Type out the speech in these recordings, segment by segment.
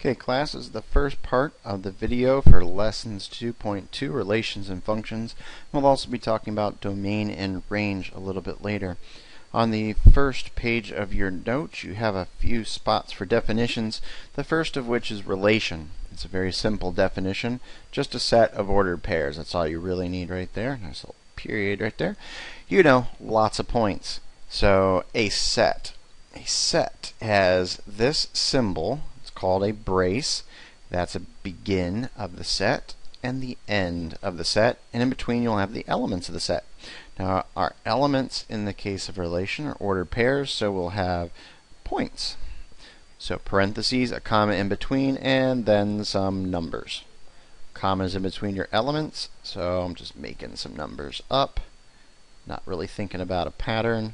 Okay, class, this is the first part of the video for lessons 2.2, relations and functions. We'll also be talking about domain and range a little bit later. On the first page of your notes, you have a few spots for definitions, the first of which is relation. It's a very simple definition, just a set of ordered pairs. That's all you really need right there. Nice little period right there. You know, lots of points. So a set has this symbol called a brace. That's a begin of the set and the end of the set, and in between you'll have the elements of the set. Now our elements in the case of relation are ordered pairs, so we'll have points. So parentheses, a comma in between, and then some numbers. Commas in between your elements, so I'm just making some numbers up, not really thinking about a pattern.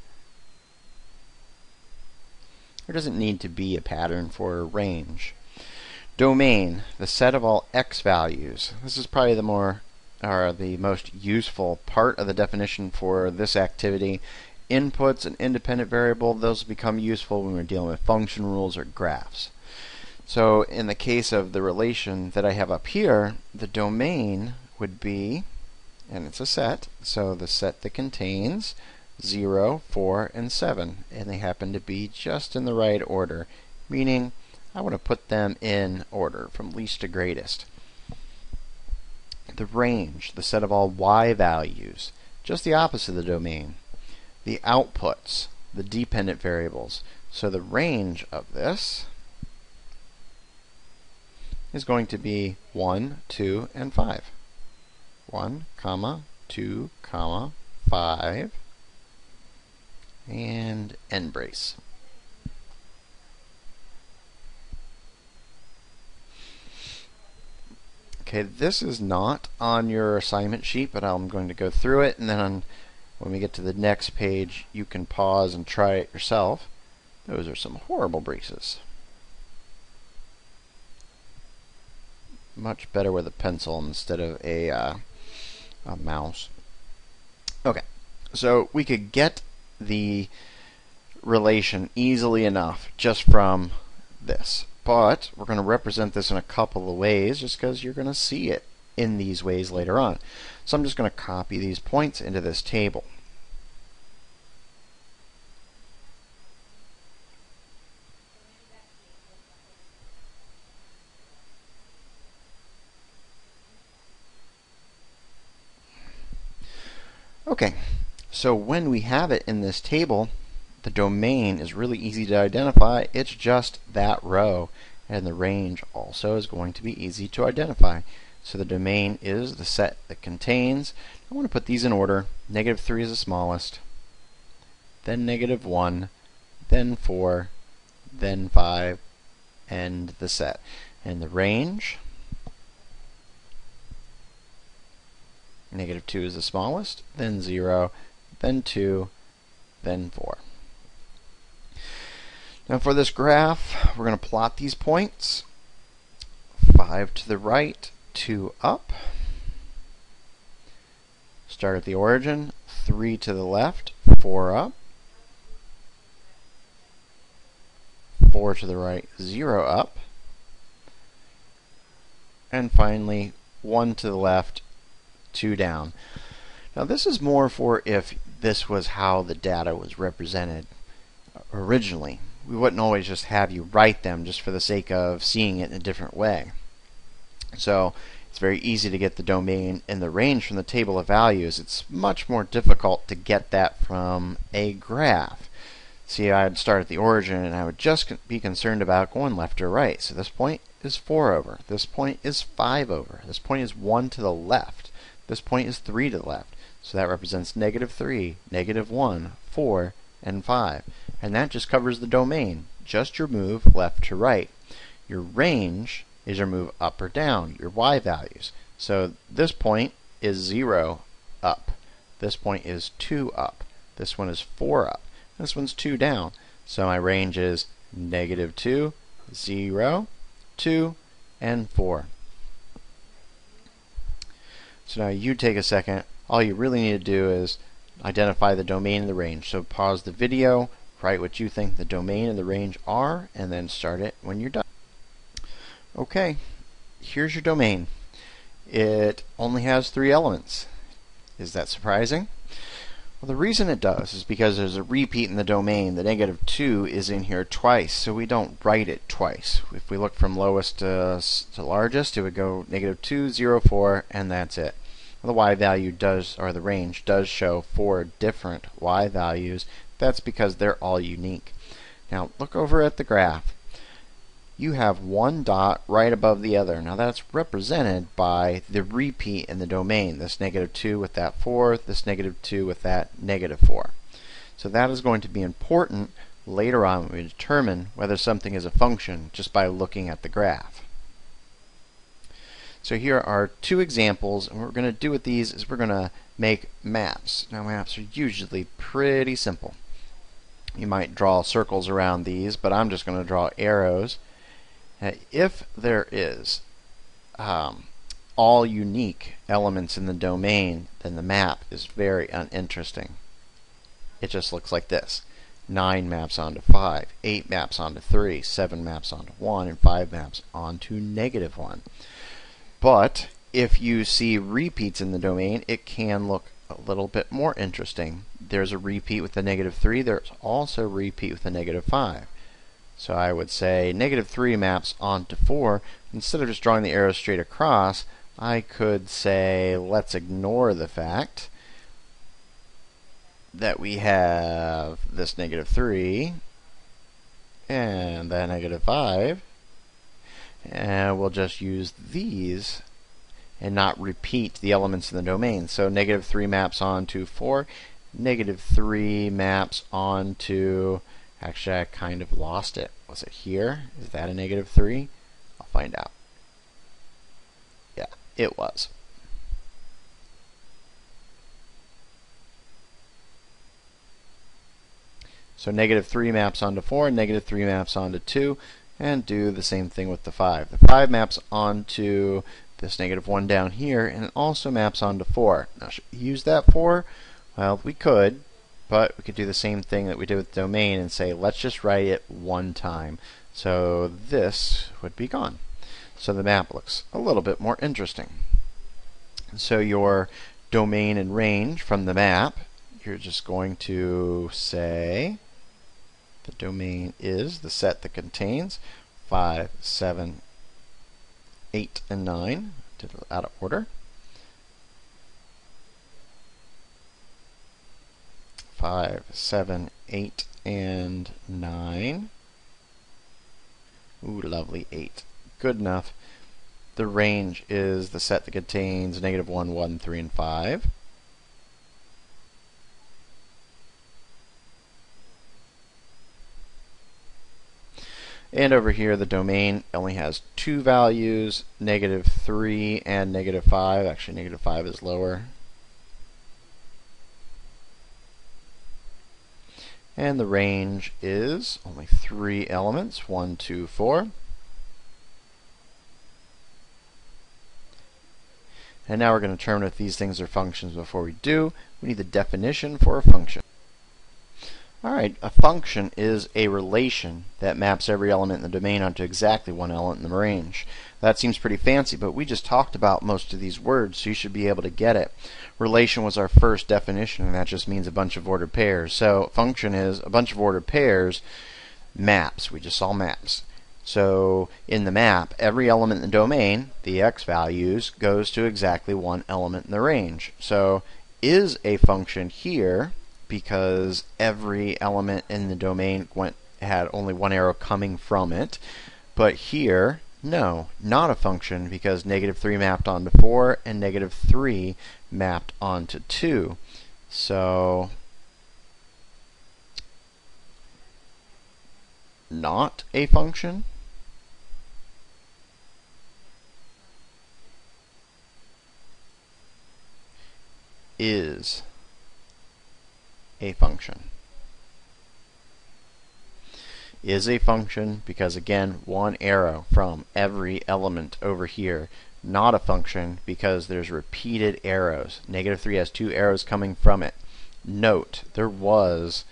There doesn't need to be a pattern for a range. Domain, the set of all x values. This is probably the most useful part of the definition for this activity. Inputs, an independent variable, those become useful when we're dealing with function rules or graphs. So in the case of the relation that I have up here, the domain would be, and it's a set, so the set that contains 0, 4, and 7, and they happen to be just in the right order, meaning I want to put them in order from least to greatest. The range, the set of all y values, just the opposite of the domain. The outputs, the dependent variables. So the range of this is going to be 1, 2, and 5. 1, 2, 5, and end brace. Okay, this is not on your assignment sheet, but I'm going to go through it, and then when we get to the next page, you can pause and try it yourself. Those are some horrible braces. Much better with a pencil instead of a mouse. Okay, so we could get the relation easily enough just from this, but we're going to represent this in a couple of ways just because you're going to see it in these ways later on. So I'm just going to copy these points into this table. Okay, so when we have it in this table, the domain is really easy to identify. It's just that row, and the range also is going to be easy to identify. So the domain is the set that contains, I want to put these in order. -3 is the smallest, then -1, then 4, then 5, and the set. And the range, -2 is the smallest, then 0, then 2, then 4. Now for this graph, we're going to plot these points. 5 to the right, 2 up. Start at the origin, 3 to the left, 4 up. 4 to the right, 0 up. And finally, 1 to the left, 2 down. Now this is more for if this was how the data was represented originally. We wouldn't always just have you write them just for the sake of seeing it in a different way. So it's very easy to get the domain and the range from the table of values. It's much more difficult to get that from a graph. See, I'd start at the origin and I would just be concerned about going left or right. So this point is 4 over. This point is 5 over. This point is 1 to the left. This point is 3 to the left. So that represents -3, -1, 4, and 5. And that just covers the domain, just your move left to right. Your range is your move up or down, your y values. So this point is 0 up. This point is 2 up. This one is 4 up. This one's 2 down. So my range is -2, 0, 2, and 4. So now you take a second. All you really need to do is identify the domain and the range. So pause the video, write what you think the domain and the range are, and then start it when you're done. Okay, here's your domain. It only has 3 elements. Is that surprising? Well, the reason it does is because there's a repeat in the domain. The -2 is in here twice, so we don't write it twice. If we look from lowest to largest, it would go -2, 0, 4, and that's it. The y value does, or the range does show 4 different y values. That's because they're all unique. Now look over at the graph. You have one dot right above the other. Now that's represented by the repeat in the domain. This -2 with that 4, this -2 with that -4. So that is going to be important later on when we determine whether something is a function just by looking at the graph. So here are 2 examples, and what we're going to do with these is we're going to make maps. Now maps are usually pretty simple. You might draw circles around these, but I'm just going to draw arrows. If there is all unique elements in the domain, then the map is very uninteresting. It just looks like this. 9 maps onto 5, 8 maps onto 3, 7 maps onto 1, and 5 maps onto -1. But if you see repeats in the domain, it can look a little bit more interesting. There's a repeat with the -3. There's also a repeat with the -5. So I would say -3 maps onto 4. Instead of just drawing the arrow straight across, I could say let's ignore the fact that we have this -3 and that -5, and we'll just use these and not repeat the elements in the domain. So -3 maps onto 4, -3 maps onto... Actually, I kind of lost it. Was it here? Is that a -3? I'll find out. Yeah, it was. So -3 maps onto 4, -3 maps onto 2, and do the same thing with the 5. The 5 maps onto this -1 down here, and it also maps onto 4. Now, should we use that 4? Well, we could. But we could do the same thing that we did with domain and say, let's just write it one time. So this would be gone. So the map looks a little bit more interesting. So your domain and range from the map, you're just going to say the domain is the set that contains 5, 7, 8, and 9. Did it out of order. 5, 7, 8, and 9. Ooh, lovely, 8. Good enough. The range is the set that contains -1, 1, 3, and 5. And over here, the domain only has 2 values, -3 and -5. Actually, -5 is lower. And the range is only 3 elements, 1, 2, 4. And now we're going to determine if these things are functions. Before we do, we need the definition for a function. Alright, a function is a relation that maps every element in the domain onto exactly one element in the range. That seems pretty fancy, but we just talked about most of these words, so you should be able to get it. Relation was our first definition, and that just means a bunch of ordered pairs. So function is a bunch of ordered pairs, maps. We just saw maps. So in the map, every element in the domain, the x values, goes to exactly one element in the range. So is a function here, because every element in the domain had only one arrow coming from it. But here, no, not a function, because -3 mapped onto 4 and -3 mapped onto 2. So not a function. Is a function. Is a function because, again, one arrow from every element over here. Not a function because there's repeated arrows. -3 has 2 arrows coming from it. Note, there was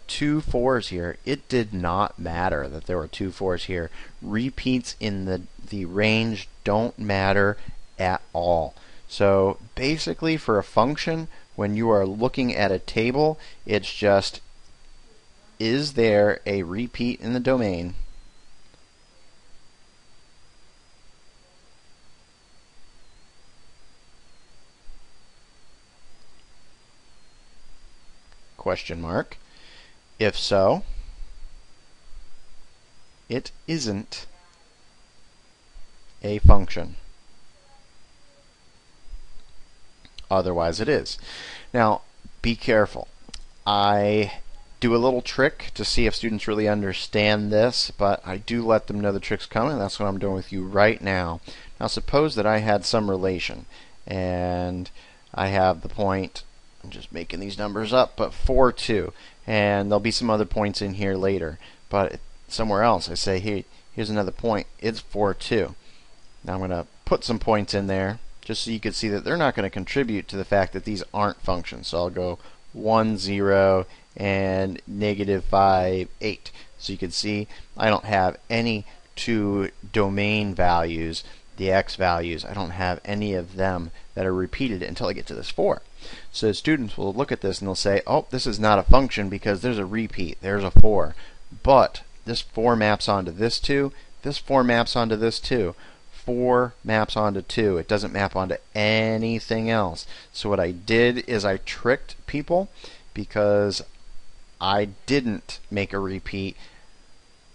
2 4s here. It did not matter that there were 2 4s here. Repeats in the the range don't matter at all. So basically for a function, when you are looking at a table, it's just, is there a repeat in the domain? Question mark. If so, it isn't a function. Otherwise it is. Now, be careful. I do a little trick to see if students really understand this, but I do let them know the trick's coming. That's what I'm doing with you right now. Now suppose that I had some relation, and I have the point, I'm just making these numbers up, but 4, 2. And there'll be some other points in here later. But somewhere else I say, hey, here's another point, it's 4, 2. Now I'm going to put some points in there just so you can see that they're not going to contribute to the fact that these aren't functions. So I'll go 1, 0, and -5, 8. So you can see I don't have any two domain values, the x values. I don't have any of them that are repeated until I get to this 4. So students will look at this and they'll say, oh, this is not a function because there's a repeat. There's a 4. But this 4 maps onto this 2. This 4 maps onto this 2. 4 maps onto 2. It doesn't map onto anything else. So what I did is I tricked people because I didn't make a repeat.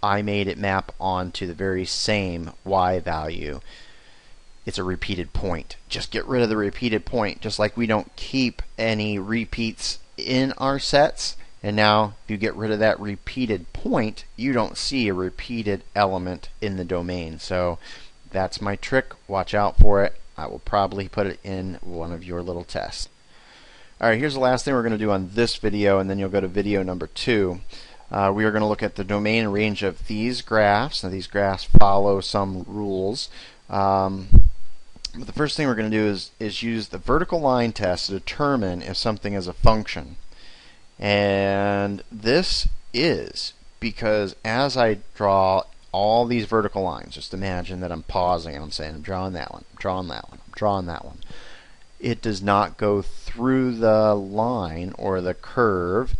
I made it map onto the very same y value. It's a repeated point. Just get rid of the repeated point, just like we don't keep any repeats in our sets. And now, if you get rid of that repeated point, you don't see a repeated element in the domain. So that's my trick. Watch out for it. I will probably put it in one of your little tests. Alright, here's the last thing we're going to do on this video, and then you'll go to video number 2. We are going to look at the domain and range of these graphs. Now, these graphs follow some rules. But the first thing we're going to do is use the vertical line test to determine if something is a function. And this is because as I draw all these vertical lines, just imagine that I'm pausing and I'm saying, I'm drawing that one, I'm drawing that one, I'm drawing that one. It does not go through the line or the curve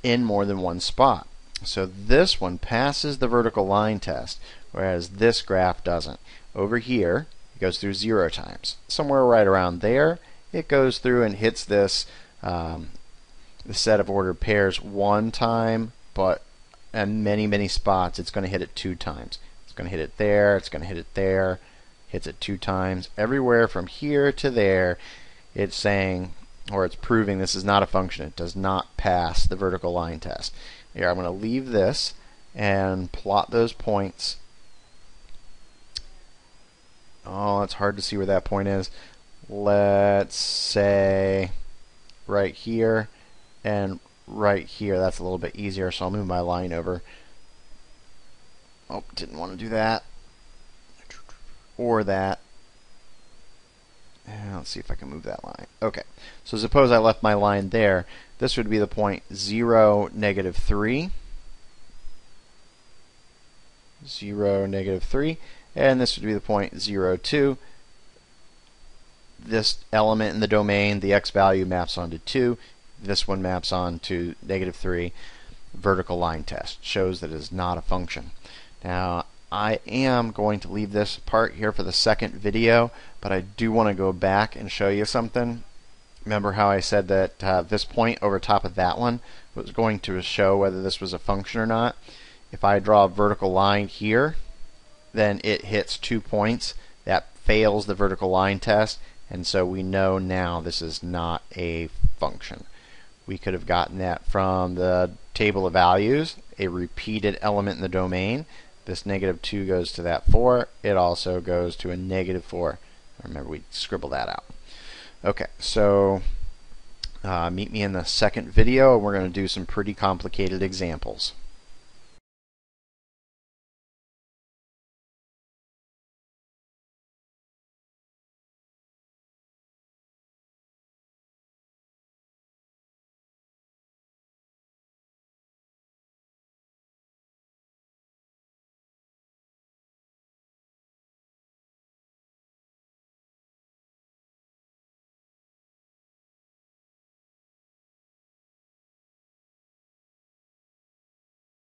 in more than one spot. So this one passes the vertical line test, whereas this graph doesn't. Over here, it goes through 0 times. Somewhere right around there, it goes through and hits this the set of ordered pairs 1 time, but in many, many spots, it's going to hit it 2 times. It's going to hit it there, it's going to hit it there, hits it 2 times. Everywhere from here to there, it's saying, or it's proving this is not a function. It does not pass the vertical line test. Here, I'm going to leave this and plot those points. Oh, it's hard to see where that point is. Let's say right here and right here. That's a little bit easier, so I'll move my line over. Oh, didn't want to do that. Or that. And let's see if I can move that line. Okay, so suppose I left my line there. This would be the point 0, -3. 0, -3. And this would be the point 0, 2. This element in the domain, the x value maps onto 2. This one maps on to -3. Vertical line test shows that it is not a function. Now, I am going to leave this part here for the second video, but I do want to go back and show you something. Remember how I said that this point over top of that one was going to show whether this was a function or not? If I draw a vertical line here, then it hits 2 points. That fails the vertical line test, and so we know now this is not a function. We could have gotten that from the table of values, a repeated element in the domain. This -2 goes to that 4. It also goes to a -4. Remember, we scribbled that out. Okay, so meet me in the second video, and we're going to do some pretty complicated examples.